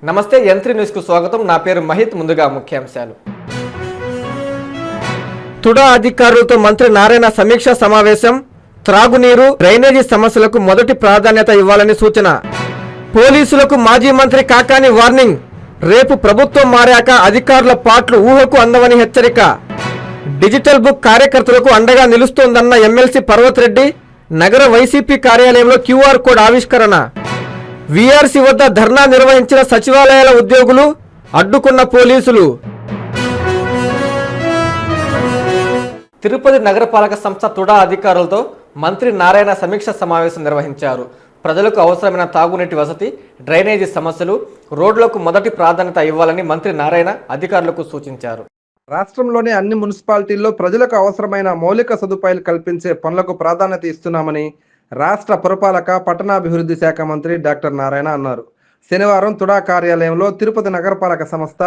నమస్తే యంత్రి న్యూస్ కు స్వాగతం. నా పేరు మహిత్. ముందుగా ముఖ్యాంశాలు. తుడా అధికారులతో మంత్రి నారాయణ సమీక్ష సమావేశం. త్రాగునీరు, డ్రైనేజీ సమస్యలకు మొదటి ప్రాధాన్యత ఇవ్వాలని సూచన. పోలీసులకు మాజీ మంత్రి కాకాని వార్నింగ్. రేపు ప్రభుత్వం మారాక అధికారుల పాట్లు ఊహకు అందవని హెచ్చరిక. డిజిటల్ బుక్ కార్యకర్తలకు అండగా నిలుస్తోందన్న ఎమ్మెల్సీ పర్వత్ రెడ్డి. నగర వైసీపీ కార్యాలయంలో క్యూఆర్ కోడ్ ఆవిష్కరణ. వీఆర్సీ వద్ద ధర్నా నిర్వహించిన సచివాలయాల ఉద్యోగులు, అడ్డుకున్న పోలీసులు. తిరుపతి నగరపాలక సంస్థ తుడా అధికారులతో మంత్రి నారాయణ సమీక్ష సమావేశం నిర్వహించారు. ప్రజలకు అవసరమైన తాగునీటి వసతి, డ్రైనేజీ సమస్యలు, రోడ్లకు మొదటి ప్రాధాన్యత ఇవ్వాలని మంత్రి నారాయణ అధికారులకు సూచించారు. రాష్ట్రంలోని అన్ని మున్సిపాలిటీల్లో ప్రజలకు అవసరమైన మౌలిక సదుపాయాలు కల్పించే పనులకు ప్రాధాన్యత ఇస్తున్నామని రాష్ట్ర పురపాలక పట్టణాభివృద్ధి శాఖ మంత్రి డాక్టర్ నారాయణ అన్నారు. శనివారం తుడా కార్యాలయంలో తిరుపతి నగరపాలక సంస్థ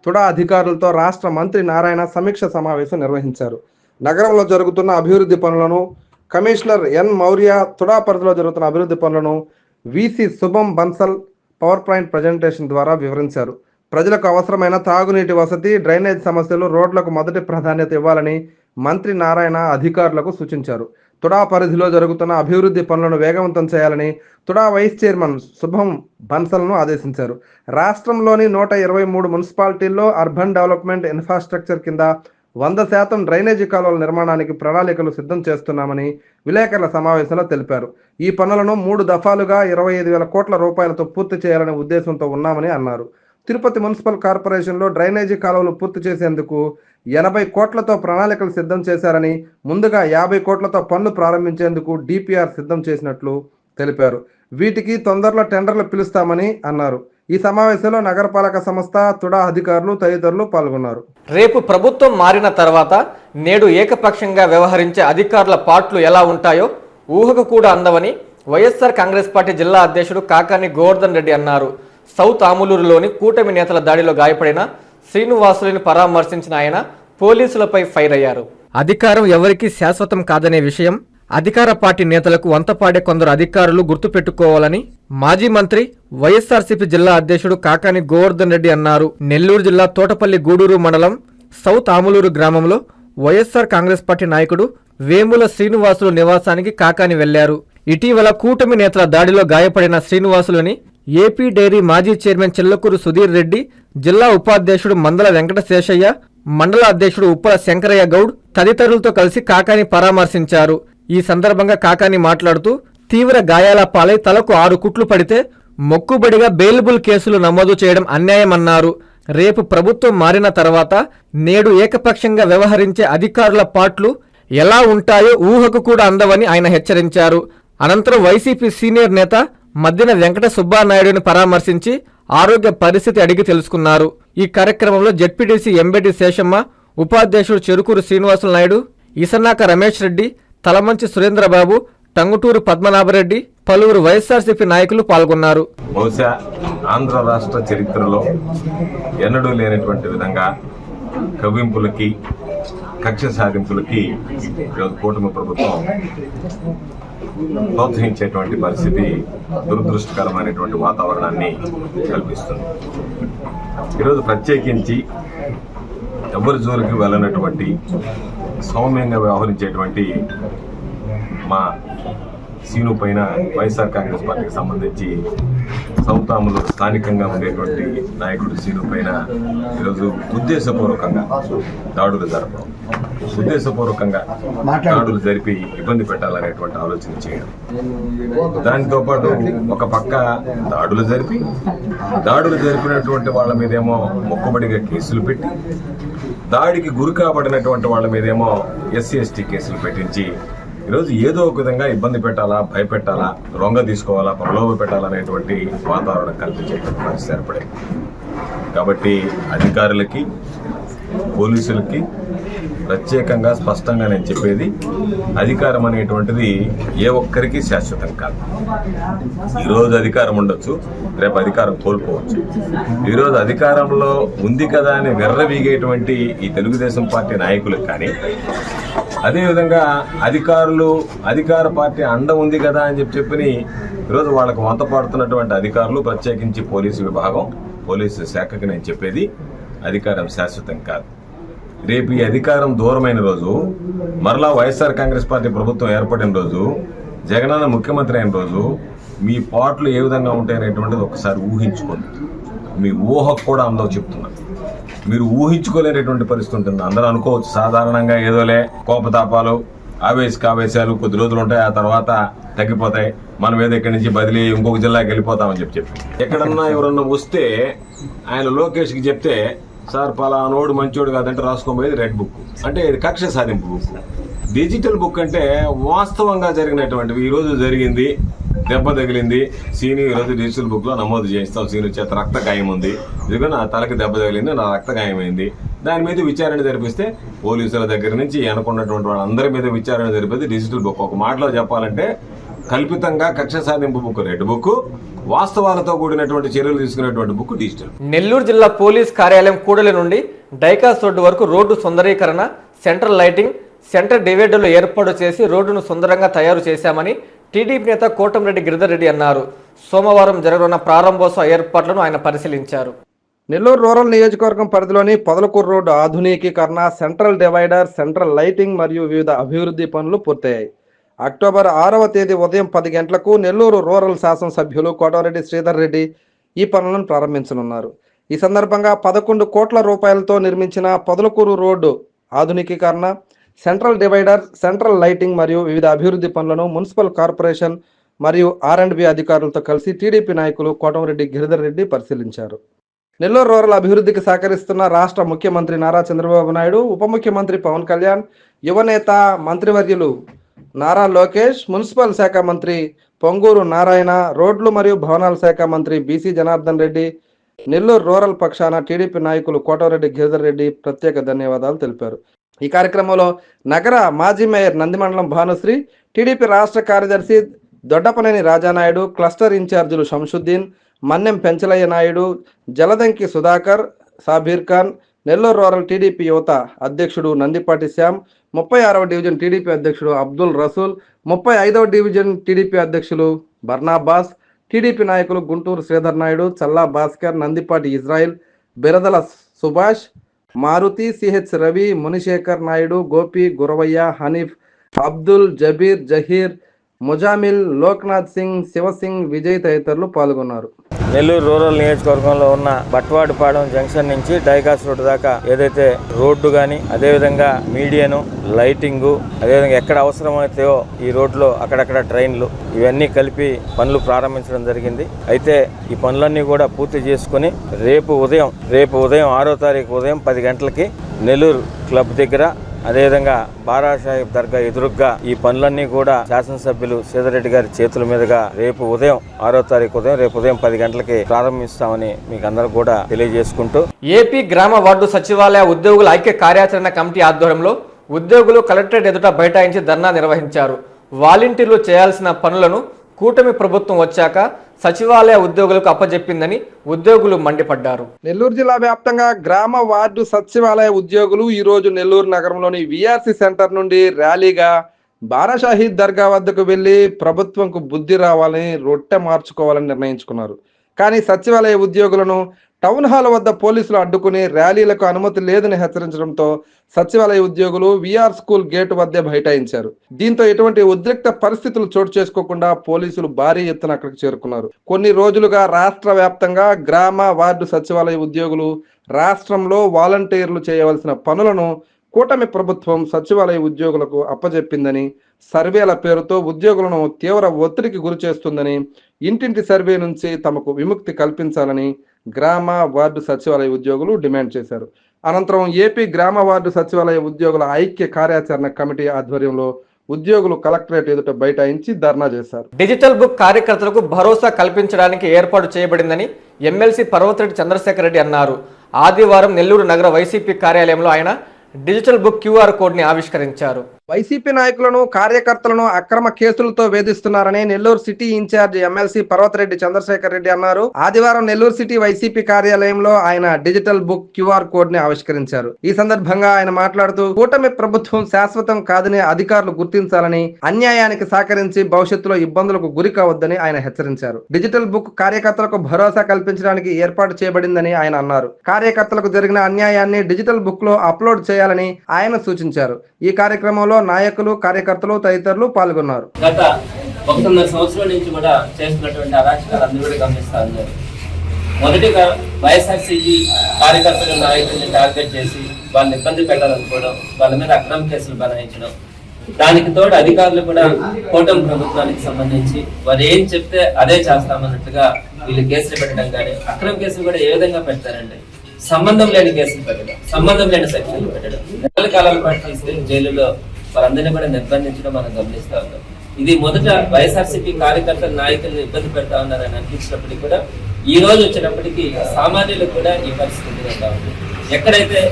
తుడా అధికారులతో రాష్ట్ర మంత్రి నారాయణ సమీక్ష సమావేశం నిర్వహించారు. నగరంలో జరుగుతున్న అభివృద్ధి పనులను కమిషనర్ ఎన్ మౌర్య, తుడా పరిధిలో జరుగుతున్న అభివృద్ధి పనులను వీసీ శుభం బన్సల్ పవర్ పాయింట్ ప్రజెంటేషన్ ద్వారా వివరించారు. ప్రజలకు అవసరమైన తాగునీటి వసతి, డ్రైనేజ్ సమస్యలు, రోడ్లకు మొదటి ప్రాధాన్యత ఇవ్వాలని మంత్రి నారాయణ అధికారులకు సూచించారు. తుడా పరిధిలో జరుగుతున్న అభివృద్ధి పనులను వేగవంతం చేయాలని తుడా వైస్ చైర్మన్ శుభం బన్సల్ను ఆదేశించారు. రాష్ట్రంలోని 123 మున్సిపాలిటీల్లో అర్బన్ డెవలప్మెంట్ ఇన్ఫ్రాస్ట్రక్చర్ కింద 100% డ్రైనేజీ కాలువల నిర్మాణానికి ప్రణాళికలు సిద్ధం చేస్తున్నామని విలేకరుల సమావేశంలో తెలిపారు. ఈ పనులను 3 దఫాలుగా 25,000 కోట్ల రూపాయలతో పూర్తి చేయాలనే ఉద్దేశంతో ఉన్నామని అన్నారు. తిరుపతి మున్సిపల్ కార్పొరేషన్లో డ్రైనేజీ కాలువలు పూర్తి చేసేందుకు 80 కోట్లతో ప్రణాళికలు సిద్ధం చేశారని, ముందుగా 50 కోట్లతో పనులు ప్రారంభించేందుకు డిపిఆర్ సిద్ధం చేసినట్లు తెలిపారు. వీటికి తొందరలో టెండర్లు పిలుస్తామని అన్నారు. ఈ సమావేశంలో నగరపాలక సంస్థ తుడా అధికారులు తదితరులు పాల్గొన్నారు. రేపు ప్రభుత్వం మారిన తర్వాత నేడు ఏకపక్షంగా వ్యవహరించే అధికారుల పాట్లు ఎలా ఉంటాయో ఊహకు కూడా అందవని వైఎస్ఆర్ కాంగ్రెస్ పార్టీ జిల్లా అధ్యక్షుడు కాకాని గోవర్ధన్ రెడ్డి అన్నారు. సౌత్ ఆములూరులోని కూటమి నేతల దాడిలో గాయపడిన శ్రీనివాసులను పరామర్శించిన ఆయన పోలీసులపై ఫైర్ అయ్యారు. అధికారం ఎవరికీ శాశ్వతం కాదనే విషయం అధికార పార్టీ నేతలకు వంతపాడే కొందరు అధికారులు గుర్తుపెట్టుకోవాలని మాజీ మంత్రి వైఎస్ఆర్సీపీ జిల్లా అధ్యక్షుడు కాకాని గోవర్ధన్ రెడ్డి అన్నారు. నెల్లూరు జిల్లా తోటపల్లి గూడూరు మండలం సౌత్ ఆములూరు గ్రామంలో వైఎస్ఆర్ కాంగ్రెస్ పార్టీ నాయకుడు వేముల శ్రీనివాసులు నివాసానికి కాకాని వెళ్లారు. ఇటీవల కూటమి నేతల దాడిలో గాయపడిన శ్రీనివాసులని ఏపీ డైరీ మాజీ చైర్మన్ చిల్లకూరు సుధీర్ రెడ్డి, జిల్లా ఉపాధ్యక్షుడు మందల వెంకట శేషయ్య, మండల అధ్యక్షుడు ఉప్పల శంకరయ్య గౌడ్ తదితరులతో కలిసి కాకాని పరామర్శించారు. ఈ సందర్భంగా కాకాని మాట్లాడుతూ తీవ్ర గాయాల పాలై తలకు 6 కుట్లు పడితే మొక్కుబడిగా బెయిలబుల్ కేసులు నమోదు చేయడం అన్యాయమన్నారు. రేపు ప్రభుత్వం మారిన తర్వాత నేడు ఏకపక్షంగా వ్యవహరించే అధికారుల పాట్లు ఎలా ఉంటాయో ఊహకు కూడా అందవని ఆయన హెచ్చరించారు. అనంతరం వైసీపీ సీనియర్ నేత మద్దిన వెంకట సుబ్బానాయుడుని పరామర్శించి ఆరోగ్య పరిస్థితి అడిగి తెలుసుకున్నారు. ఈ కార్యక్రమంలో జెడ్పీటీసీ ఎంబెడి శేషమ్మ, ఉపాధ్యక్షుడు చెరుకూరు శ్రీనివాసులు నాయుడు, ఇసన్నాక రమేష్ రెడ్డి, తలమంచి సురేంద్రబాబు, టంగుటూరు పద్మనాభరెడ్డి, పలువురు వైఎస్ఆర్సీపీ నాయకులు పాల్గొన్నారు. బహుశా ఆంధ్ర రాష్ట్ర చరిత్రలో ఎన్నడూ లేనటువంటి విధంగా కవ్వింపులకి, కక్ష సాధింపులకి ఈరోజు కూటమి ప్రభుత్వం ప్రోత్సహించేటువంటి పరిస్థితి, దురదృష్టకరమైనటువంటి వాతావరణాన్ని కల్పిస్తుంది. ఈరోజు ప్రత్యేకించి ఎవరి జోలికి వెళ్ళనటువంటి, సౌమ్యంగా వ్యవహరించేటువంటి మా సీను పైన వైఎస్ఆర్ కాంగ్రెస్ పార్టీకి సంబంధించి సౌత్ ఆములూరు స్థానికంగా ఉండేటువంటి నాయకుడు సీను పైన ఈరోజు ఉద్దేశపూర్వకంగా దాడులు జరపడం, ఉద్దేశపూర్వకంగా దాడులు జరిపి ఇబ్బంది పెట్టాలనేటువంటి ఆలోచన చేయడం, దానితో పాటు ఒక పక్క దాడులు జరిపినటువంటి వాళ్ళ మీదేమో మొక్కుబడిగా కేసులు పెట్టి, దాడికి గురి కాబడినటువంటి వాళ్ళ మీదేమో ఎస్సీ ఎస్టీ కేసులు పెట్టించి ఈరోజు ఏదో ఒక విధంగా ఇబ్బంది పెట్టాలా, భయపెట్టాలా, రొంగ తీసుకోవాలా, ప్రలోభ పెట్టాలనేటువంటి వాతావరణం కల్పించేటువంటి పరిస్థితి ఏర్పడింది. కాబట్టి అధికారులకి, పోలీసులకి ప్రత్యేకంగా స్పష్టంగా నేను చెప్పేది, అధికారం అనేటువంటిది ఏ ఒక్కరికి శాశ్వతం కాదు. ఈరోజు అధికారం ఉండొచ్చు, రేపు అధికారం కోల్పోవచ్చు. ఈరోజు అధికారంలో ఉంది కదా అని వెర్రవీగేటువంటి ఈ తెలుగుదేశం పార్టీ నాయకులకు కానీ, అదేవిధంగా అధికార పార్టీ అండ ఉంది కదా అని చెప్పి ఈరోజు వాళ్ళకు వంత పాడుతున్నటువంటి అధికారులు, ప్రత్యేకించి పోలీసు విభాగం పోలీసు శాఖకి నేను చెప్పేది, అధికారం శాశ్వతం కాదు. రేపు ఈ అధికారం దూరమైన రోజు, మరలా వైఎస్ఆర్ కాంగ్రెస్ పార్టీ ప్రభుత్వం ఏర్పడిన రోజు, జగనన్న ముఖ్యమంత్రి అయిన రోజు మీ పాటలు ఏ విధంగా ఉంటాయనేటువంటిది ఒకసారి ఊహించుకోండి. మీ ఊహకు కూడా అందరూ చెప్తున్నారు. మీరు ఊహించుకోలేనటువంటి పరిస్థితి ఉంటుంది. అందరూ అనుకోవచ్చు సాధారణంగా ఏదోలే కోపతాపాలు, ఆవేశాలు కొద్ది రోజులు ఉంటాయి, ఆ తర్వాత తగ్గిపోతాయి, మనం ఏదో ఇక్కడి నుంచి బదిలీ ఇంకొక జిల్లాకి వెళ్ళిపోతామని చెప్పి ఎక్కడన్నా ఎవరన్నా వస్తే ఆయన లోకేష్కి చెప్తే, సార్ పలానోడు మంచోడు కాదంటే రాసుకోబోయేది రెడ్ బుక్, అంటే ఇది కక్ష సాధింపు బుక్. డిజిటల్ బుక్ అంటే వాస్తవంగా జరిగినటువంటివి, ఈరోజు జరిగింది, దెబ్బ తగిలింది, సీని ఈరోజు డిజిటల్ బుక్ లో నమోదు చేయిస్తాం, సీని చేత రక్త గాయం ఉంది, ఇదిగో నా తలకి దెబ్బ తగిలింది, నా రక్త గాయమైంది, దాని మీద విచారణ జరిపిస్తే పోలీసుల దగ్గర నుంచి అనుకున్నటువంటి వాళ్ళందరి మీద విచారణ జరిపేది డిజిటల్ బుక్. ఒక మాటలో చెప్పాలంటే కల్పితంగా కక్ష సాధింపు బుక్ రెడ్ బుక్, వాస్తవాలతో కూడినటువంటి చర్యలు తీసుకునేటువంటి బుక్ డిజిటల్. నెల్లూరు జిల్లా పోలీస్ కార్యాలయం కూడలి నుండి డైకాస్ రోడ్డు వరకు రోడ్డు సుందరీకరణ, సెంట్రల్ లైటింగ్, సెంటర్ డివైడర్లు ఏర్పాటు చేసి రోడ్డును సుందరంగా తయారు చేశామని టీడీపీ నేత కోటంరెడ్డి గిరిధర్ రెడ్డి అన్నారు. సోమవారం జరగనున్న ప్రారంభోత్సవ ఏర్పాట్లను ఆయన పరిశీలించారు. నెల్లూరు రూరల్ నియోజకవర్గం పరిధిలోని పొదలకూరు రోడ్డు ఆధునికీకరణ, సెంట్రల్ డివైడర్, సెంట్రల్ లైటింగ్ మరియు వివిధ అభివృద్ధి పనులు పూర్తయ్యాయి. అక్టోబర్ 6వ తేదీ ఉదయం 10 గంటలకు నెల్లూరు రూరల్ శాసనసభ్యులు కోటంరెడ్డి శ్రీధర్ రెడ్డి ఈ పనులను ప్రారంభించనున్నారు. ఈ సందర్భంగా 11 కోట్ల రూపాయలతో నిర్మించిన పొదలకూరు రోడ్డు ఆధునికీకరణ, సెంట్రల్ డివైడర్, సెంట్రల్ లైటింగ్ మరియు వివిధ అభివృద్ధి పనులను మున్సిపల్ కార్పొరేషన్ మరియు R&B అధికారులతో కలిసి టీడీపీ నాయకులు కోటంరెడ్డి గిరిధర్ రెడ్డి పరిశీలించారు. నెల్లూరు రూరల్ అభివృద్ధికి సహకరిస్తున్న రాష్ట్ర ముఖ్యమంత్రి నారా చంద్రబాబు నాయుడు, ఉప ముఖ్యమంత్రి పవన్ కళ్యాణ్, యువనేత మంత్రివర్యులు నారా లోకేష్, మున్సిపల్ శాఖ మంత్రి పొంగూరు నారాయణ, రోడ్లు మరియు భవనాల శాఖ మంత్రి బీసీ జనార్దన్ రెడ్డి, నెల్లూరు రూరల్ పక్షాన టీడీపీ నాయకులు కోటంరెడ్డి గిరిధర్ రెడ్డి ప్రత్యేక ధన్యవాదాలు తెలిపారు. ఈ కార్యక్రమంలో నగర మాజీ మేయర్ నందిమండలం భానుశ్రీ, టీడీపీ రాష్ట్ర కార్యదర్శి దొడ్డపనేని రాజానాయుడు, క్లస్టర్ ఇన్ఛార్జీలు శంషుద్దీన్, మన్నెం పెంచలయ్య నాయుడు, జలదంకి సుధాకర్, సాబీర్ ఖాన్, నెల్లూరు రూరల్ టీడీపీ యువత అధ్యక్షుడు నందిపాటి శ్యామ్, 36వ డివిజన్ టీడీపీ అధ్యక్షుడు అబ్దుల్ రసూల్, 35వ డివిజన్ టీడీపీ అధ్యక్షులు బర్నాబాస్, టీడీపీ నాయకులు గుంటూరు శ్రీధర్ నాయుడు, చల్లా భాస్కర్, నందిపాటి ఇజ్రాయిల్, బిరదల సుభాష్, మారుతి, సిహెచ్ రవి, మునిశేఖర్ నాయుడు, గోపి, గురవయ్య, హనీఫ్, అబ్దుల్, జబీర్, జహీర్, ముజామిల్, లోక్నాథ్ సింగ్, శివసింగ్, విజయ్ తదితరులు పాల్గొన్నారు. నెల్లూరు రూరల్ నియోజకవర్గంలో ఉన్న బట్వాడిపాడెం జంక్షన్ నుంచి డైకాస్ రోడ్డు దాకా ఏదైతే రోడ్డు కానీ, అదేవిధంగా మీడియను, లైటింగు, అదేవిధంగా ఎక్కడ అవసరమైతే ఈ రోడ్లో అక్కడక్కడ ట్రైన్లు, ఇవన్నీ కలిపి పనులు ప్రారంభించడం జరిగింది. అయితే ఈ పనులన్నీ కూడా పూర్తి చేసుకుని రేపు ఉదయం 6వ తారీఖు ఉదయం 10 గంటలకి నెల్లూరు క్లబ్ దగ్గర, అదేవిధంగా బారాసాహిబ్ దర్గా ఎదురుగ్గా ఈ పనులన్నీ కూడా శాసనసభ్యులు శ్రీధర్ గారి చేతుల మీదుగా రేపు ఉదయం 6వ తారీఖు రేపు ఉదయం 10 గంటలకి ప్రారంభిస్తామని మీకు అందరూ కూడా తెలియజేసుకుంటూ, ఏపీ గ్రామ వార్డు సచివాలయ ఉద్యోగుల ఐక్య కార్యాచరణ కమిటీ ఆధ్వర్యంలో ఉద్యోగులు కలెక్టరేట్ ఎదుట బైఠాయించి ధర్నా నిర్వహించారు. వాలంటీర్లు చేయాల్సిన పనులను కూటమి ప్రభుత్వం వచ్చాక సచివాలయ ఉద్యోగులకు అప్పజెప్పిందని ఉద్యోగులు మండిపడ్డారు. నెల్లూరు జిల్లా వ్యాప్తంగా గ్రామ వార్డు సచివాలయ ఉద్యోగులు ఈ రోజు నెల్లూరు నగరంలోని విఆర్సి సెంటర్ నుండి ర్యాలీగా బారాషాహీద్ దర్గా వద్దకు వెళ్లి ప్రభుత్వంకు బుద్ధి రావాలని, రొట్టె మార్చుకోవాలని నిర్ణయించుకున్నారు. కానీ సచివాలయ ఉద్యోగులను టౌన్ హాల్ వద్ద పోలీసులు అడ్డుకుని ర్యాలీలకు అనుమతి లేదని హెచ్చరించడంతో సచివాలయ ఉద్యోగులు విఆర్ స్కూల్ గేటు వద్దే బైఠాయించారు. దీంతో ఎటువంటి ఉద్రిక్త పరిస్థితులు చోటు చేసుకోకుండా పోలీసులు భారీ ఎత్తున అక్కడికి చేరుకున్నారు. కొన్ని రోజులుగా రాష్ట్ర వ్యాప్తంగా గ్రామ వార్డు సచివాలయ ఉద్యోగులు రాష్ట్రంలో వాలంటీర్లు చేయవలసిన పనులను కూటమి ప్రభుత్వం సచివాలయ ఉద్యోగులకు అప్పజెప్పిందని, సర్వేల పేరుతో ఉద్యోగులను తీవ్ర ఒత్తిడికి గురి చేస్తుందని, ఇంటింటి సర్వే నుంచి తమకు విముక్తి కల్పించాలని గ్రామ వార్డు సచివాలయ ఉద్యోగులు డిమాండ్ చేశారు. అనంతరం ఏపీ గ్రామ వార్డు సచివాలయ ఉద్యోగుల ఐక్య కార్యాచరణ కమిటీ ఆధ్వర్యంలో ఉద్యోగులు కలెక్టరేట్ ఎదుట బైఠాయించి ధర్నా చేశారు. డిజిటల్ బుక్ కార్యకర్తలకు భరోసా కల్పించడానికి ఏర్పాటు చేయబడిందని ఎమ్మెల్సీ పర్వతిరెడ్డి చంద్రశేఖర్ రెడ్డి అన్నారు. ఆదివారం నెల్లూరు నగర వైసీపీ కార్యాలయంలో ఆయన డిజిటల్ బుక్ QR కోడ్ని ఆవిష్కరించారు. వైసీపీ నాయకులను కార్యకర్తలను అక్రమ కేసులతో వేధిస్తున్నారని Nellore city incharge MLC Parvathareddy Chandrasekhar Reddy అన్నారు. ఆదివారం నెల్లూరు సిటీ వైసీపీ కార్యాలయంలో ఆయన డిజిటల్ బుక్ క్యూఆర్ కోడ్ ని ఆవిష్కరించారు. ఈ సందర్భంగా ఆయన మాట్లాడుతూ కూటమి ప్రభుత్వం శాశ్వతం కాదని అధికారులు గుర్తించాలని, అన్యాయానికి సహకరించి భవిష్యత్తులో ఇబ్బందులకు గురి కావద్దని ఆయన హెచ్చరించారు. డిజిటల్ బుక్ కార్యకర్తలకు భరోసా కల్పించడానికి ఏర్పాటు చేయబడిందని ఆయన అన్నారు. కార్యకర్తలకు జరిగిన అన్యాయాన్ని డిజిటల్ బుక్ లో అప్లోడ్ చేయాలని ఆయన సూచించారు. ఈ కార్యక్రమంలో నాయకులు, కార్యకర్తలు తదితరులు పాల్గొన్నారు. గత 1.5 సంవత్సరాల నుంచి కూడా చేస్తున్నటువంటి అరాచకాలు అందరూ కూడా గమనిస్తా ఉన్నారు. మొదటిగా వైఎస్ఆర్సీపీ కార్యకర్తలు, నాయకుల్ని టార్గెట్ చేసి వాళ్ళని ఇబ్బంది పెట్టాలనుకోవడం, వాళ్ళ మీద అక్రమ కేసులు బనాయించడం, దానికి తోడు అధికారులు కూడా కూటమి ప్రభుత్వానికి సంబంధించి వారు ఏం చెప్తే అదే చేస్తామన్నట్టుగా వీళ్ళు కేసులు పెట్టడం, కానీ అక్రమ కేసులు కూడా ఏ విధంగా పెడతారండి? సంబంధం లేని కేసులు పెట్టడం, సంబంధం లేని సెక్షన్లు పెట్టడం, నెలల కాలాల పాటు తీసుకెళ్లి జైలులో వారందరినీ కూడా నిర్బంధించడం మనం గమనిస్తా ఉన్నాం. ఇది మొదట వైఎస్ఆర్సీపీ కార్యకర్తల, నాయకులను ఇబ్బంది పెడతా ఉన్నారని అనిపించినప్పటికీ కూడా ఈ రోజు వచ్చినప్పటికీ సామాన్యులకు కూడా ఈ పరిస్థితి ఉంటా ఉంది. ఎక్కడైతే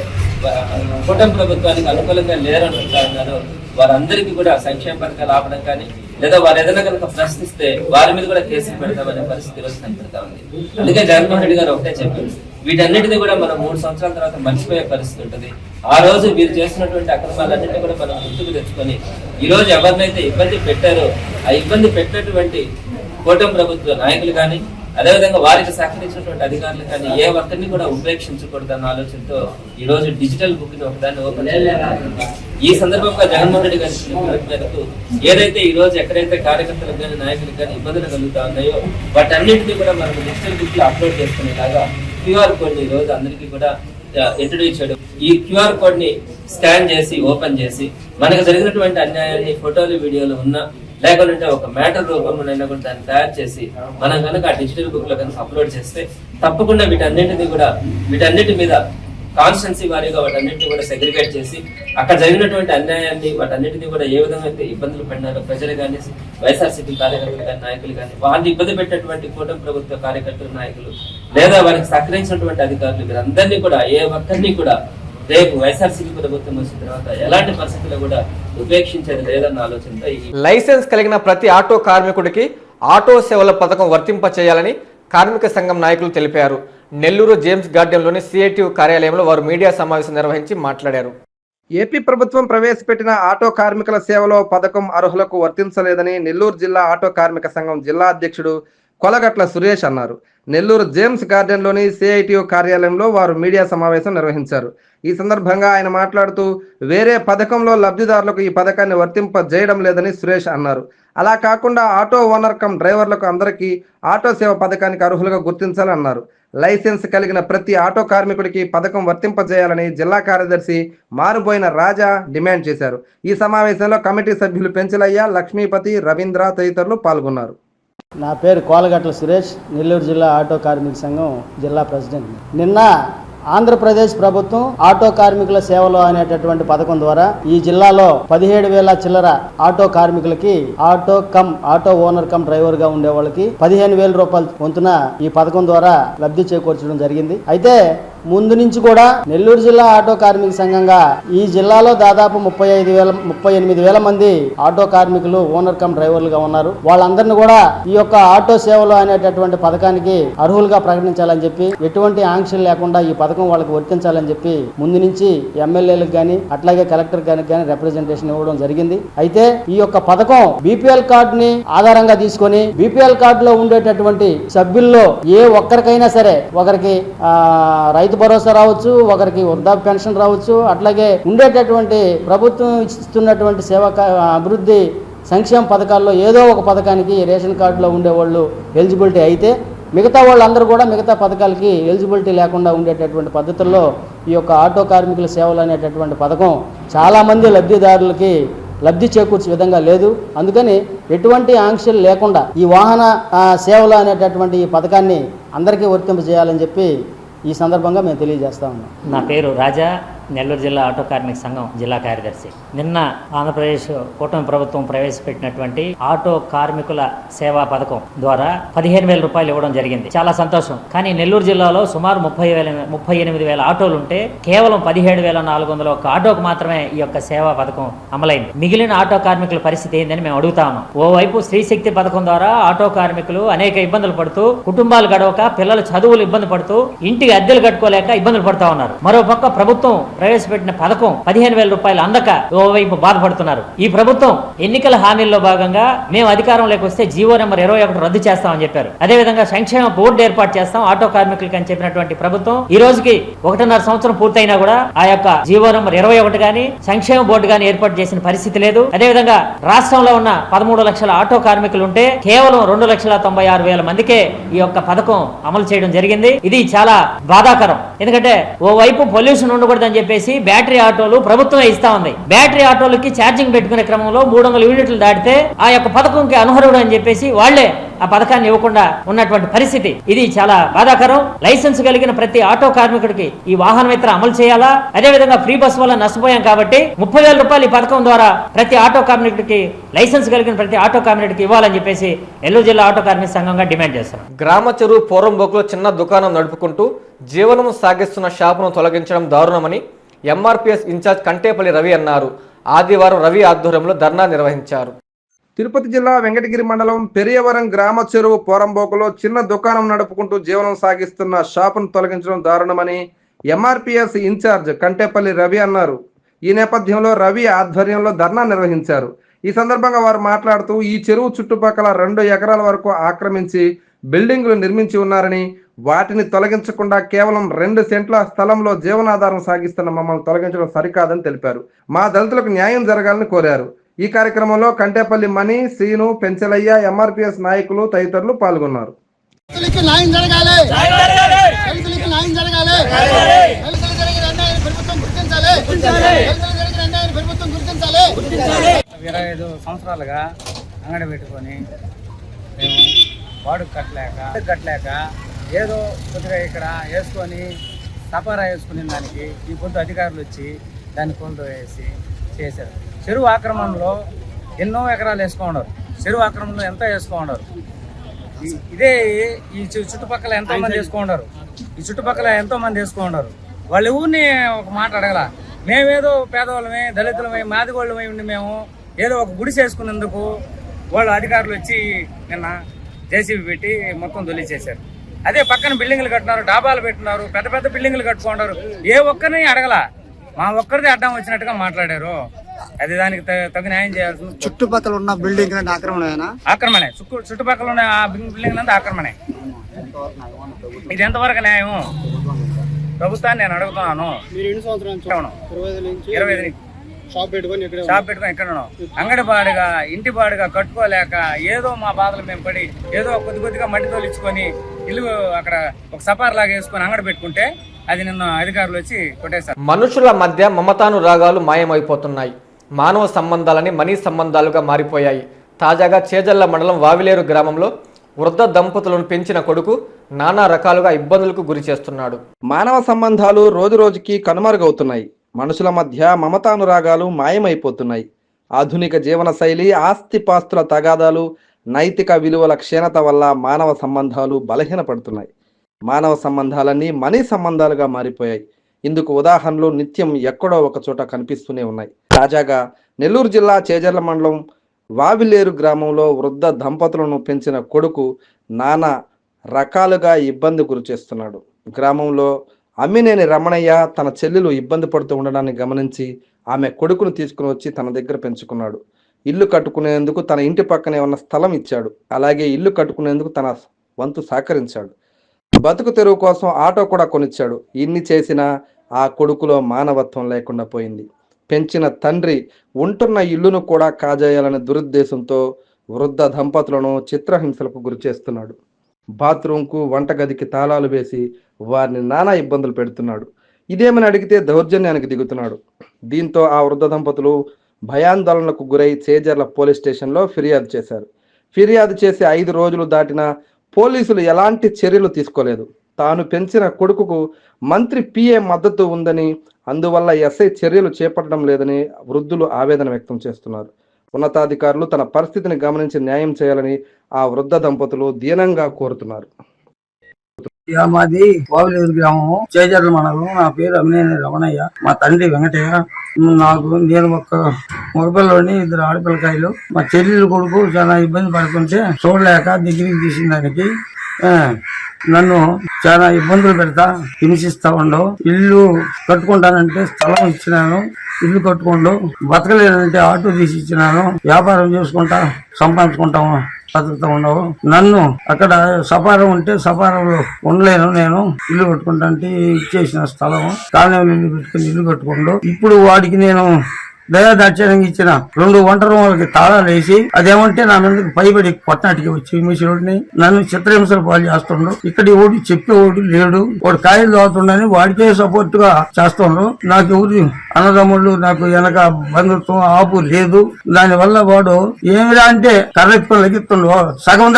కూటమి ప్రభుత్వానికి అనుకూలంగా లేరనుకుంటా ఉన్నారో వారందరికీ కూడా సంక్షేమ పథకాలు ఆపడం కానీ, లేదా వారు ఏదైనా కనుక ప్రశ్నిస్తే వారి మీద కూడా కేసులు పెడతామనే పరిస్థితి రోజు కనపడతా ఉంది. అందుకే జగన్మోహన్ రెడ్డి గారు ఒకటే చెప్పారు, వీటన్నిటిని కూడా మనం 3 సంవత్సరాల తర్వాత మర్చిపోయే పరిస్థితి ఉంటుంది. ఆ రోజు వీరు చేసినటువంటి అక్రమాలన్నింటినీ కూడా మనం గుర్తుకు తెచ్చుకొని ఈ రోజు ఎవరినైతే ఇబ్బంది పెట్టారో ఆ ఇబ్బంది పెట్టినటువంటి కూటమి ప్రభుత్వ నాయకులు కానీ, అదేవిధంగా వారికి సహకరించినటువంటి అధికారులు కానీ ఏ ఒక్కరిని కూడా ఉపేక్షించకూడదన్న ఆలోచనతో ఈ రోజు డిజిటల్ బుక్ ని ఒకదాన్ని ఓపెన్ చేయాలి. ఈ సందర్భంగా జగన్మోహన్ రెడ్డి గారి మేరకు ఏదైతే ఈ రోజు ఎక్కడైతే కార్యకర్తలకు కానీ, నాయకులకు కానీ ఇబ్బందులు కలుగుతా ఉన్నాయో వాటన్నింటినీ కూడా మనం డిజిటల్ బుక్ లో అప్లోడ్ చేసుకునేలాగా క్యూఆర్ కోడ్ ని ఈ రోజు అందరికీ కూడా ఇంట్రడ్యూస్ చేయడం. ఈ క్యూఆర్ కోడ్ ని స్కాన్ చేసి ఓపెన్ చేసి మనకు జరిగినటువంటి అన్యాయాన్ని ఫోటోలు, వీడియోలు ఉన్నా లేకుంటే ఒక మ్యాటర్ రూపంలోనైనా కూడా దాన్ని తయారు చేసి మనం కనుక ఆ డిజిటల్ బుక్ లో కనుక అప్లోడ్ చేస్తే తప్పకుండా వీటన్నిటి మీద కాన్స్టెన్సీ వారీగా వాటన్నింటినీ కూడా సెగ్రిగేట్ చేసి అక్కడ జరిగినటువంటి అన్యాయాన్ని వాటన్నింటినీ కూడా ఏ విధంగా అయితే ఇబ్బందులు పడినారో ప్రజలు కానీ, వైఎస్ఆర్సీపీ కార్యకర్తలు కానీ, నాయకులు కానీ, వాళ్ళు ఇబ్బంది పెట్టినటువంటి కూటమి ప్రభుత్వ కార్యకర్తలు, నాయకులు లేదా వారికి సహకరించినటువంటి అధికారులు వీరందరినీ కూడా ఏ ఒక్కరిని కూడా రేపు వైఎస్ఆర్సీపీ ప్రభుత్వం వచ్చిన తర్వాత ఎలాంటి పరిస్థితుల్లో కూడా ఉపేక్షించేది లేదన్న ఆలోచనతో లైసెన్స్ కలిగిన ప్రతి ఆటో కార్మికుడికి ఆటో సేవల పథకం వర్తింప చేయాలని కార్మిక సంఘం నాయకులు తెలిపారు. నెల్లూరు జేమ్స్ గార్డెన్లోని సిఐటియు కార్యాలయంలో వారు మీడియా సమావేశం నిర్వహించి మాట్లాడారు. ఏపీ ప్రభుత్వం ప్రవేశపెట్టిన ఆటో కార్మికుల సేవలో పథకం అర్హులకు వర్తించలేదని నెల్లూరు జిల్లా ఆటో కార్మిక సంఘం జిల్లా అధ్యక్షుడు కొలగట్ల సురేష్ అన్నారు. నెల్లూరు జేమ్స్ గార్డెన్లోని సిఐటియు కార్యాలయంలో వారు మీడియా సమావేశం నిర్వహించారు. ఈ సందర్భంగా ఆయన మాట్లాడుతూ వేరే పథకంలో లబ్ధిదారులకు ఈ పథకాన్ని వర్తింపజేయడం లేదని సురేష్ అన్నారు. అలా కాకుండా ఆటో ఓనర్ కమ్ డ్రైవర్లకు అందరికీ ఆటో సేవ పథకానికి అర్హులుగా గుర్తించాలన్నారు. లైసెన్స్ కలిగిన ప్రతి ఆటో కార్మికుడికి పథకం వర్తింపజేయాలని జిల్లా కార్యదర్శి మారుబోయిన రాజా డిమాండ్ చేశారు. ఈ సమావేశంలో కమిటీ సభ్యులు పెంచలయ్య, లక్ష్మీపతి, రవీంద్ర తదితరులు పాల్గొన్నారు. నా పేరు కోలగట్ల సురేష్, నెల్లూరు జిల్లా ఆటో కార్మిక సంఘం జిల్లా ప్రెసిడెంట్. నిన్న ఆంధ్రప్రదేశ్ ప్రభుత్వం ఆటో కార్మికుల సేవలో అనేటటువంటి పథకం ద్వారా ఈ జిల్లాలో 17,000 చిల్లర ఆటో కార్మికులకి ఆటో ఓనర్ కమ్ డ్రైవర్ గా ఉండే వాళ్ళకి 15,000 రూపాయల వంతున ఈ పథకం ద్వారా లబ్ధి చేకూర్చడం జరిగింది. అయితే ముందు నుంచి కూడా నెల్లూరు జిల్లా ఆటో కార్మిక సంఘంగా ఈ జిల్లాలో దాదాపు 38,000 మంది ఆటో కార్మికులు ఓనర్ కమ్ డ్రైవర్లుగా ఉన్నారు. వాళ్ళందరినీ కూడా ఈ యొక్క ఆటో సేవలు అనేటటువంటి పథకానికి అర్హులుగా ప్రకటించాలని చెప్పి, ఎటువంటి ఆంక్షలు లేకుండా ఈ పథకం వాళ్ళకి వర్తించాలని చెప్పి ముందు నుంచి ఎమ్మెల్యేలకు కానీ అట్లాగే కలెక్టర్ గారికి కానీ రిప్రజెంటేషన్ ఇవ్వడం జరిగింది. అయితే ఈ యొక్క పథకం బీపీఎల్ కార్డుని ఆధారంగా తీసుకొని బీపీఎల్ కార్డులో ఉండేటటువంటి సభ్యుల్లో ఏ ఒక్కరికైనా సరే, ఒకరికి రైతు భరోసా రావచ్చు, ఒకరికి వృద్ధాప్య పెన్షన్ రావచ్చు, అట్లాగే ఉండేటటువంటి ప్రభుత్వం ఇస్తున్నటువంటి సేవా అభివృద్ధి సంక్షేమ పథకాల్లో ఏదో ఒక పథకానికి రేషన్ కార్డులో ఉండేవాళ్ళు ఎలిజిబిలిటీ అయితే మిగతా వాళ్ళందరూ కూడా మిగతా పథకాలకి ఎలిజిబిలిటీ లేకుండా ఉండేటటువంటి పద్ధతుల్లో ఈ యొక్క ఆటో కార్మికుల సేవలు అనేటటువంటి పథకం చాలామంది లబ్ధిదారులకి లబ్ధి చేకూర్చే విధంగా లేదు. అందుకని ఎటువంటి ఆంక్షలు లేకుండా ఈ వాహన సేవలు అనేటటువంటి ఈ పథకాన్ని అందరికీ వర్తింపజేయాలని చెప్పి ఈ సందర్భంగా మేము తెలియజేస్తా ఉన్నాం. నా పేరు రాజా, నెల్లూరు జిల్లా ఆటో కార్మిక సంఘం జిల్లా కార్యదర్శి. నిన్న ఆంధ్రప్రదేశ్ కూటమి ప్రభుత్వం ప్రవేశపెట్టినటువంటి ఆటో కార్మికుల సేవా పథకం ద్వారా 15,000 రూపాయలు ఇవ్వడం జరిగింది. చాలా సంతోషం. కానీ నెల్లూరు జిల్లాలో సుమారు 38,000 ఆటోలు ఉంటే కేవలం 17,400 ఆటోకు మాత్రమే ఈ యొక్క సేవా పథకం అమలైంది. మిగిలిన ఆటో కార్మికుల పరిస్థితి ఏందని మేము అడుగుతా ఉన్నాం. ఓవైపు స్త్రీశక్తి పథకం ద్వారా ఆటో కార్మికులు అనేక ఇబ్బందులు పడుతూ, కుటుంబాలు గడవక, పిల్లల చదువులు ఇబ్బంది పడుతూ, ఇంటికి అద్దెలు కట్టుకోలేక ఇబ్బందులు పడుతూ ఉన్నారు. మరోపక్క ప్రభుత్వం ప్రవేశపెట్టిన పథకం 15,000 రూపాయలు అందక ఓవైపు బాధపడుతున్నారు. ఈ ప్రభుత్వం ఎన్నికల హామీల్లో భాగంగా మేము అధికారంలోకి వస్తే జీవో నెంబర్ 21 రద్దు చేస్తామని చెప్పారు. అదేవిధంగా సంక్షేమ బోర్డు ఏర్పాటు చేస్తాం ఆటో కార్మికులకి అని చెప్పినటువంటి ప్రభుత్వం ఈ రోజుకి 1.5 సంవత్సరం పూర్తయినా కూడా ఆ యొక్క జీవో నెంబర్ 21 గానీ సంక్షేమ బోర్డు గానీ ఏర్పాటు చేసిన పరిస్థితి లేదు. అదేవిధంగా రాష్ట్రంలో ఉన్న 13 లక్షల ఆటో కార్మికులు ఉంటే కేవలం 2,96,000 మందికే ఈ యొక్క పథకం అమలు చేయడం జరిగింది. ఇది చాలా బాధాకరం. ఎందుకంటే ఓవైపు పొల్యూషన్ ఉండకూడదని చెప్పేసి బ్యాటరీ ఆటోలు ప్రభుత్వమే ఇస్తా ఉంది. బ్యాటరీ ఆటోలకి ఛార్జింగ్ పెట్టుకునే క్రమంలో 300 యూనిట్లు దాటితే ఆ యొక్క పథకంకి అనర్హుడు అని చెప్పేసి వాళ్లే ఆ పథకాన్ని ఇవ్వకుండా ఉన్నటువంటి పరిస్థితి. ఇది చాలా బాధాకరం. లైసెన్స్ కలిగిన ప్రతి ఆటో కార్మికుడికి ఈ వాహన మిత్ర అమలు చేయాలా. అదేవిధంగా ఫ్రీ బస్ వల్ల నష్టపోయాం కాబట్టి 30,000 రూపాయలు ఈ పథకం ద్వారా ప్రతి ఆటో కార్మికుడికి, లైసెన్స్ కలిగిన ప్రతి ఆటో కార్మికుడికి ఇవ్వాలని చెప్పేసి నెల్లూరు జిల్లా ఆటో కార్మిక సంఘంగా డిమాండ్ చేస్తున్నాం. గ్రామ చెరువు పోరంబోకులో చిన్న దుకాణం నడుపుకుంటూ జీవనం సాగిస్తున్న షాపును తొలగించడం దారుణమని ఎంఆర్పీఎస్ ఇన్ఛార్జ్ కంటేపల్లి రవి అన్నారు. ఆదివారం రవి ఆధ్వర్యంలో ధర్నా నిర్వహించారు. తిరుపతి జిల్లా వెంకటగిరి మండలం పెరియవరం గ్రామ చెరువు పోరంబోకులో చిన్న దుకాణం నడుపుకుంటూ జీవనం సాగిస్తున్న షాపును తొలగించడం దారుణమని ఎంఆర్పీఎస్ ఇన్ఛార్జ్ కంటేపల్లి రవి అన్నారు. ఈ నేపథ్యంలో రవి ఆధ్వర్యంలో ధర్నా నిర్వహించారు. ఈ సందర్భంగా వారు మాట్లాడుతూ ఈ చెరువు చుట్టుపక్కల 2 ఎకరాల వరకు ఆక్రమించి బిల్డింగులు నిర్మించి ఉన్నారని, వాటిని తొలగించకుండా కేవలం 2 సెంట్ల స్థలంలో జీవనాధారం సాగిస్తున్న మమ్మల్ని తొలగించడం సరికాదని తెలిపారు. మా దళితులకు న్యాయం జరగాలని కోరారు. ఈ కార్యక్రమంలో కంటేపల్లి మణి, శ్రీను, పెంచలయ్య, ఎంఆర్పీఎస్ నాయకులు తదితరులు పాల్గొన్నారు. ఇరవై 25 సంవత్సరాలుగా అంగడి పెట్టుకొని మేము వాడుకు కట్టలేక ఏదో కొద్దిగా ఇక్కడ వేసుకొని సపారా వేసుకునే దానికి ఈ పొద్దు అధికారులు వచ్చి దాన్ని కొంత వేసి చేశారు. చెరువు ఆక్రమణలో ఎన్నో ఎకరాలు వేసుకోండారు. చెరువు ఆక్రమణలో ఎంతో వేసుకోండారు. ఇదే ఈ చుట్టుపక్కల ఎంతో మంది వేసుకోండారు. వాళ్ళు ఊరిని ఒక మాట అడగల. మేమేదో పేదవాళ్ళమే, దళితులమై, మాదిగోళ్ళమై ఉండి మేము ఏదో ఒక గుడిసె వేసుకునేందుకు వాళ్ళు అధికారులు వచ్చి నిన్న జేసీబీ పెట్టి మొత్తం తొలిచేశారు. అదే పక్కన బిల్డింగ్లు కట్టినారు, డాబాలు పెట్టినారు, పెద్ద పెద్ద బిల్డింగ్లు కట్టుకున్నారు. ఏ ఒక్కరిని అడగల. మా ఒక్కరిది అడ్డం వచ్చినట్టుగా మాట్లాడారు. అది దానికి తగు న్యాయం చేయాల్సింది. చుట్టుపక్కల ఉన్న బిల్డింగ్ ఆక్రమణే. చుట్టుపక్కల ఉన్న బిల్డింగ్ అంతా ఆక్రమణే. ఇది ఎంతవరకు న్యాయం? ప్రభుత్వాన్ని నేను అడుగుతున్నాను. 25 షాప్ పెట్టుకొని ఎక్కడ అంగడి బాడుగా, ఇంటి బాడుగా కట్టుకోలేక ఏదో మా బాధలు మేము పడి ఏదో కొద్దిగా మట్టి తోలించుకొని ఇల్లు అక్కడ ఒక సపార్ లాగా వేసుకొని అంగడి పెట్టుకుంటే అది నిన్న అధికారులు వచ్చి కొట్టేశారు. మనుషుల మధ్య మమతానురాగాలు మాయమైపోతున్నాయి. మానవ సంబంధాలని మనీ సంబంధాలుగా మారిపోయాయి. తాజాగా చేజల్ల మండలం వావిలేరు గ్రామంలో వృద్ధ దంపతులను పెంచిన కొడుకు నానా రకాలుగా ఇబ్బందులకు గురి చేస్తున్నాడు. మానవ సంబంధాలు రోజు రోజుకి కనుమరుగవుతున్నాయి. మనుషుల మధ్య మమతానురాగాలు మాయమైపోతున్నాయి. ఆధునిక జీవన శైలి, ఆస్తిపాస్తుల తగాదాలు, నైతిక విలువల క్షీణత వల్ల మానవ సంబంధాలు బలహీనపడుతున్నాయి. మానవ సంబంధాలన్నీ మనీ సంబంధాలుగా మారిపోయాయి. ఇందుకు ఉదాహరణలు నిత్యం ఎక్కడో ఒక చోట కనిపిస్తూనే ఉన్నాయి. తాజాగా నెల్లూరు జిల్లా చేజర్ల మండలం వావిలేరు గ్రామంలో వృద్ధ దంపతులను పెంచిన కొడుకు నానా రకాలుగా ఇబ్బంది గురి చేస్తున్నాడు. గ్రామంలో అమ్మినేని రమణయ్య తన చెల్లెలు ఇబ్బంది పడుతూ ఉండడాన్ని గమనించి ఆమె కొడుకును తీసుకుని వచ్చి తన దగ్గర పెంచుకున్నాడు. ఇల్లు కట్టుకునేందుకు తన ఇంటి పక్కనే ఉన్న స్థలం ఇచ్చాడు. అలాగే ఇల్లు కట్టుకునేందుకు తన వంతు సహకరించాడు. బతుకు తెరువు కోసం ఆటో కూడా కొనిచ్చాడు. ఇన్ని చేసినా ఆ కొడుకులో మానవత్వం లేకుండా పోయింది. పెంచిన తండ్రి ఉంటున్న ఇల్లును కూడా కాజేయాలనే దురుద్దేశంతో వృద్ధ దంపతులను చిత్రహింసలకు గురి చేస్తున్నాడు. బాత్రూంకు, వంటగదికి తాళాలు వేసి వారిని నానా ఇబ్బందులు పెడుతున్నాడు. ఇదేమని అడిగితే దౌర్జన్యానికి దిగుతున్నాడు. దీంతో ఆ వృద్ధ దంపతులు భయాందోళనకు గురై చేజర్ల పోలీస్ స్టేషన్లో ఫిర్యాదు చేశారు. ఫిర్యాదు చేసి 5 రోజులు దాటినా పోలీసులు ఎలాంటి చర్యలు తీసుకోలేదు. తాను పెంచిన కొడుకుకు మంత్రి పిఏ మద్దతు ఉందని, అందువల్ల ఎస్ఐ చర్యలు చేపట్టడం లేదని వృద్ధులు ఆవేదన వ్యక్తం చేస్తున్నారు. ఉన్నతాధికారులు తన పరిస్థితిని గమనించి న్యాయం చేయాలని ఆ వృద్ధ దంపతులు దీనంగా కోరుతున్నారు. మాది కోవలేరు గ్రామం, చేజర్ల మండలం. నా పేరు అమినేని రమణయ్య. మా తండ్రి వెంకటయ్య. నేను ఒక మగపిల్లని, 2 ఆడపిల్లకాయలు. మా చెల్లెలు కొడుకు చాలా ఇబ్బంది పడుతుంటే చూడలేక దగ్గరికి తీసిన దానికి నన్ను చాలా ఇబ్బందులు పెడతా, హింసిస్తా ఉండవు. ఇల్లు కట్టుకుంటానంటే స్థలం ఇచ్చినాను, ఇల్లు కట్టుకోండు. బతకలేదంటే ఆటో తీసి ఇచ్చినాను. వ్యాపారం చేసుకుంటా సంపాదించుకుంటాము, బతుకుతా ఉండవు. నన్ను అక్కడ సపారం ఉంటే సపారంలో ఉండలేను. నేను ఇల్లు కట్టుకుంటా అంటే ఇచ్చేసిన స్థలం కాలనీ ఇల్లు పెట్టుకుని ఇల్లు కట్టుకోండు. ఇప్పుడు వాడికి నేను దయాదాక్షిణ్యంగా ఇచ్చిన 2 వంట రూములకి తాళాలు వేసి అదేమంటే నా మీదకి పైబడి కొట్టనాటికి వచ్చి ముసిలోడిని నన్ను చిత్రహింసలు పాలు చేస్తుండ్రు. ఇక్కడ ఎవడు చెప్పేవాడు లేడు. వాడు కాయలు తాగుతుండని వాడికే సపోర్ట్ గా చేస్తుండ్రు. నాకు ఎవరు అన్నదమ్ముళ్ళు, నాకు వెనక బంధుత్వం ఆపు లేదు. దానివల్ల వాడు ఏమిరా అంటే కర్రెత్తుకొని లగిస్తుండు. సగం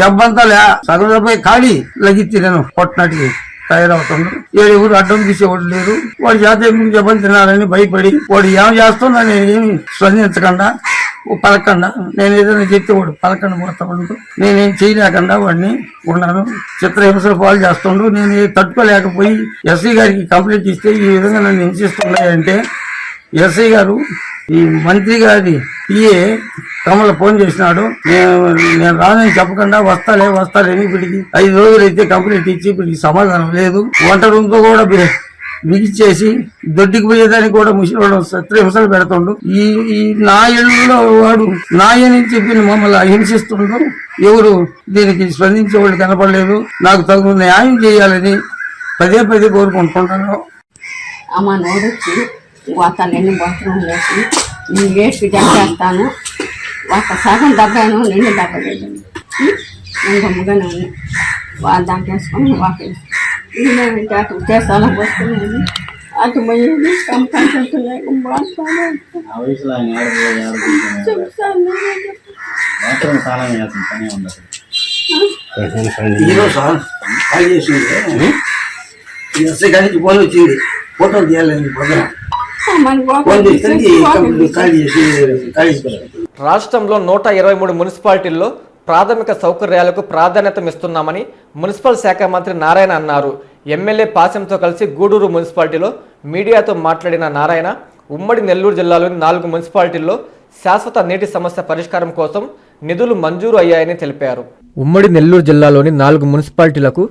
దెబ్బంతా సగం దెబ్బే ఖాళీ లగిత్తి నేను కొట్టనాటికి తయారవుతుండ్రు. ఎవరు అడ్డం తీసేవాడు లేరు. వాడు జాతీయ జబ్బలు తినాలని భయపడి వాడు ఏం చేస్తున్నా నేనేమి స్పందించకుండా పలకండా, నేను ఏదైనా చెప్తే వాడు పలకండా పోతా ఉండు. నేనేం చేయలేకుండా వాడిని ఉన్నాను. చిత్రహింసలు పాలు చేస్తుండ్రు. నేను తట్టుకోలేకపోయి ఎస్ఐ గారికి కంప్లైంట్ ఇస్తే ఈ విధంగా నన్ను హింసిస్తున్నాయంటే ఎస్ఐ గారు ఈ మంత్రి గారి పిఏ కమల ఫోన్ చేసినాడు. నేను రానని చెప్పకుండా వస్తాలేని ఇప్పటికి 5 రోజులు అయితే కంప్లైంట్ ఇచ్చి ఇప్పటికి సమాధానం లేదు. వంట రూమ్తో కూడా బిగిచ్చేసి దొడ్డికి పోయేదానికి కూడా ముసలి చిత్రహింసలు పెడుతుండు. ఈ నా ఇళ్ళలో వాడు నాయని చెప్పి మమ్మల్ని హింసిస్తుండ్రు. ఎవరు దీనికి స్పందించే వాళ్ళు కనపడలేదు. నాకు తగు న్యాయం చేయాలని పదే కోరుకుంటున్నాను. అమ్మ నోడొచ్చి వాతాన్ని బట్టలు వేసి నేను వేసి చేస్తాను. ఒక సగం దబ్బాను, నిండు దబ్బలేదు. నేను గమ్ముగానే ఉంది. వాళ్ళు దాంట్లో వేసుకొని వాకేసి నేనంటే అటు చేస్తాను వస్తున్నాను. అటు పోయేది కంపెనీ ఫోన్ వచ్చింది. ఫోటోలు తీయాలని రాష్ట్రంలో 123 మున్సిపాలిటీల్లో ప్రాథమిక సౌకర్యాలకు ప్రాధాన్యతమిస్తున్నామని మున్సిపల్ శాఖ మంత్రి నారాయణ అన్నారు. ఎమ్మెల్యే పాశంతో కలిసి గూడూరు మున్సిపాలిటీలో మీడియాతో మాట్లాడిన నారాయణ ఉమ్మడి నెల్లూరు జిల్లాలోని 4 మున్సిపాలిటీల్లో శాశ్వత నీటి సమస్య పరిష్కారం కోసం నిధులు మంజూరు అయ్యాయని తెలిపారు. ఉమ్మడి నెల్లూరు జిల్లాలోని 4 మున్సిపాలిటీలకు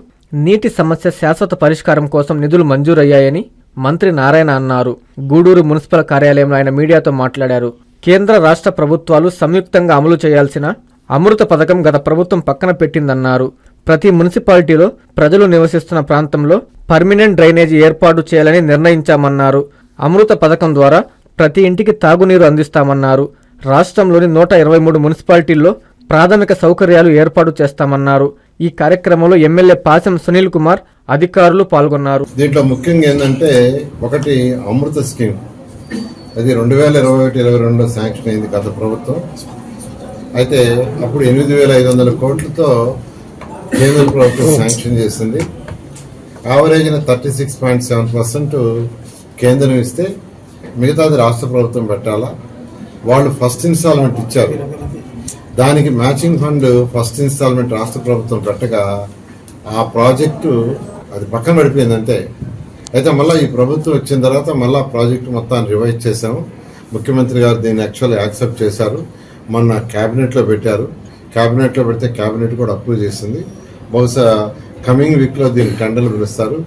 నీటి సమస్య శాశ్వత పరిష్కారం కోసం నిధులు మంజూరయ్యాయని మంత్రి నారాయణ అన్నారు. గూడూరు మున్సిపల్ కార్యాలయంలో ఆయన మీడియాతో మాట్లాడారు. కేంద్ర రాష్ట్ర ప్రభుత్వాలు సంయుక్తంగా అమలు చేయాల్సిన అమృత పథకం గత ప్రభుత్వం పక్కన పెట్టిందన్నారు. ప్రతి మున్సిపాలిటీలో ప్రజలు నివసిస్తున్న ప్రాంతంలో పర్మినెంట్ డ్రైనేజీ ఏర్పాటు చేయాలని నిర్ణయించామన్నారు. అమృత పథకం ద్వారా ప్రతి ఇంటికి తాగునీరు అందిస్తామన్నారు. రాష్ట్రంలోని 123 మున్సిపాలిటీల్లో ప్రాథమిక సౌకర్యాలు ఏర్పాటు చేస్తామన్నారు. ఈ కార్యక్రమంలో ఎమ్మెల్యే పాశం సునీల్ కుమార్, అధికారులు పాల్గొన్నారు. దీంట్లో ముఖ్యంగా ఏంటంటే ఒకటి అమృత స్కీమ్, అది 2021-22 శాంక్షన్ అయింది గత ప్రభుత్వం. అయితే అప్పుడు 8,500 కోట్లతో కేంద్ర ప్రభుత్వం శాంక్షన్ చేసింది. యావరేజ్న 36.7% కేంద్రం ఇస్తే మిగతాది రాష్ట్ర ప్రభుత్వం పెట్టాలా. వాళ్ళు ఫస్ట్ ఇన్స్టాల్మెంట్ ఇచ్చారు. దానికి మ్యాచింగ్ ఫండ్ ఫస్ట్ ఇన్స్టాల్మెంట్ రాష్ట్ర ప్రభుత్వం పెట్టగా ఆ ప్రాజెక్టు అది పక్కన పడిపోయిందంటే. అయితే మళ్ళీ ఈ ప్రభుత్వం వచ్చిన తర్వాత మళ్ళీ ప్రాజెక్టు మొత్తాన్ని రివైజ్ చేశాము. ముఖ్యమంత్రి గారు దీన్ని యాక్చువల్లీ యాక్సెప్ట్ చేశారు. మొన్న క్యాబినెట్లో పెట్టారు. క్యాబినెట్లో పెడితే క్యాబినెట్ కూడా అప్రూవ్ చేసింది. బహుశా కమింగ్ వీక్లో దీన్ని టెండర్లు పిలుస్తారు.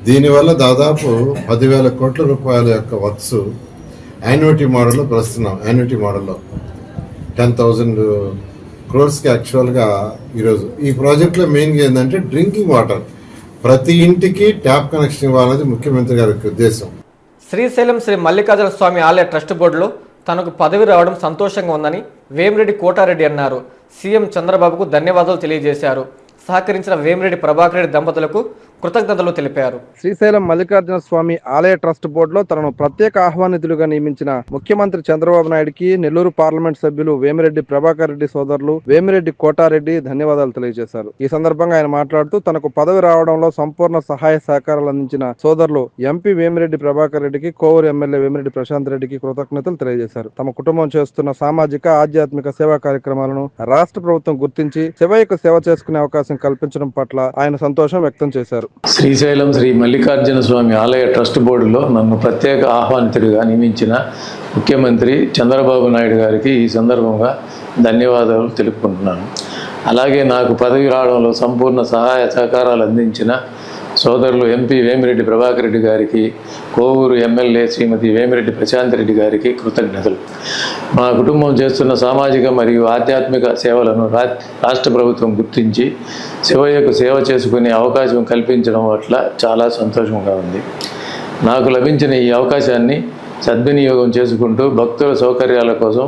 దీనివల్ల దాదాపు 10,000 కోట్ల రూపాయల యొక్క వర్క్స్ యాన్యుటీ మోడల్లో పిలుస్తున్నాం. యాన్యుటీ మోడల్లో 10,000 క్రోర్స్కి యాక్చువల్గా ఈరోజు ఈ ప్రాజెక్ట్లో మెయిన్గా ఏంటంటే డ్రింకింగ్ వాటర్ ప్రతి ఇంటికి ట్యాప్ కనెక్షన్ ఇవ్వాలనేది ముఖ్యమంత్రి గారి ఉద్దేశం. శ్రీశైలం శ్రీ మల్లికార్జున స్వామి ఆలయ ట్రస్ట్ బోర్డులో తనకు పదవి రావడం సంతోషంగా ఉందని వేమిరెడ్డి కోటారెడ్డి అన్నారు. సీఎం చంద్రబాబుకు ధన్యవాదాలు తెలియజేశారు. సహకరించిన వేమిరెడ్డి ప్రభాకర్ రెడ్డి దంపతులకు కృతజ్ఞతలు తెలిపారు. శ్రీశైలం మల్లికార్జున స్వామి ఆలయ ట్రస్ట్ బోర్డులో తనను ప్రత్యేక ఆహ్వానితులుగా నియమించిన ముఖ్యమంత్రి చంద్రబాబు నాయుడుకి నెల్లూరు పార్లమెంట్ సభ్యులు వేమిరెడ్డి ప్రభాకర్ రెడ్డి సోదరులు వేమిరెడ్డి కోటారెడ్డి ధన్యవాదాలు తెలియజేశారు. ఈ సందర్భంగా ఆయన మాట్లాడుతూ తనకు పదవి రావడంలో సంపూర్ణ సహాయ సహకారాలు అందించిన సోదరులు ఎంపీ వేమిరెడ్డి ప్రభాకర్ రెడ్డికి, కోవూరు ఎమ్మెల్యే వేమిరెడ్డి ప్రశాంత్ రెడ్డికి కృతజ్ఞతలు తెలియజేశారు. తమ కుటుంబం చేస్తున్న సామాజిక ఆధ్యాత్మిక సేవా కార్యక్రమాలను రాష్ట్ర ప్రభుత్వం గుర్తించి శివయ్యకు సేవ చేసుకునే అవకాశం కల్పించడం పట్ల ఆయన సంతోషం వ్యక్తం చేశారు. శ్రీశైలం శ్రీ మల్లికార్జున స్వామి ఆలయ ట్రస్ట్ బోర్డులో నన్ను ప్రత్యేక ఆహ్వానితుడిగా నియమించిన ముఖ్యమంత్రి చంద్రబాబు నాయుడు గారికి ఈ సందర్భంగా ధన్యవాదాలు తెలుపుకుంటున్నాను. అలాగే నాకు పదవి రావడంలో సంపూర్ణ సహాయ సహకారాలు అందించిన సోదరులు ఎంపీ వేమిరెడ్డి ప్రభాకర్ రెడ్డి గారికి, కోవూరు ఎమ్మెల్యే శ్రీమతి వేమిరెడ్డి ప్రశాంత్ రెడ్డి గారికి కృతజ్ఞతలు. మా కుటుంబం చేస్తున్న సామాజిక మరియు ఆధ్యాత్మిక సేవలను రాష్ట్ర ప్రభుత్వం గుర్తించి శివయ్యకు సేవ చేసుకునే అవకాశం కల్పించడం పట్ల చాలా సంతోషంగా ఉంది. నాకు లభించిన ఈ అవకాశాన్ని సద్వినియోగం చేసుకుంటూ భక్తుల సౌకర్యాల కోసం,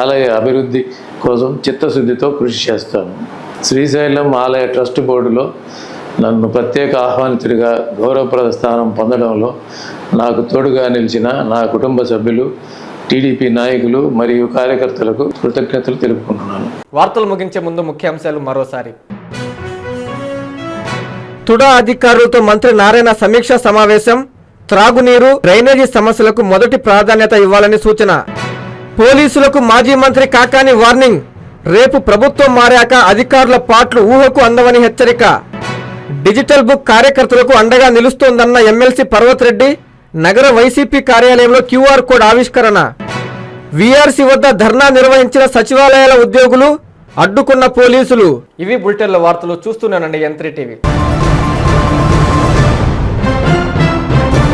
ఆలయ అభివృద్ధి కోసం చిత్తశుద్ధితో కృషి చేస్తాను. శ్రీశైలం ఆలయ ట్రస్ట్ బోర్డులో నన్ను ప్రత్యేక ఆహ్వానితుడిగా గౌరవప్రద స్థానం పొందడంలో నాకు తోడుగా నిలిచిన నా కుటుంబ సభ్యులు, టీడీపీ నాయకులు మరియు కార్యకర్తలకు కృతజ్ఞతలు తెలుపుకుంటున్నాను. వార్తలు ముగించే ముందు ముఖ్యాంశాలు మరోసారి. తుడా అధికారులతో మంత్రి నారాయణ సమీక్షా సమావేశం. త్రాగునీరు, డ్రైనేజీ సమస్యలకు మొదటి ప్రాధాన్యత ఇవ్వాలని సూచన. పోలీసులకు మాజీ మంత్రి కాకాని వార్నింగ్. రేపు ప్రభుత్వం మారాక అధికారుల పాట్లు ఊహకు అందవని హెచ్చరిక. డిజిటల్ బుక్ కార్యకర్తలకు అండగా నిలుస్తోందన్న ఎమ్మెల్సీ పర్వత్ రెడ్డి. నగర వైసీపీ కార్యాలయంలో QR కోడ్ ఆవిష్కరణ. వీఆర్సీ వద్ద ధర్నా నిర్వహించిన సచివాలయాల ఉద్యోగులు, అడ్డుకున్న పోలీసులు. ఇవి బులెటిన్ల వార్తలు. చూస్తూనేనండి M3 TV.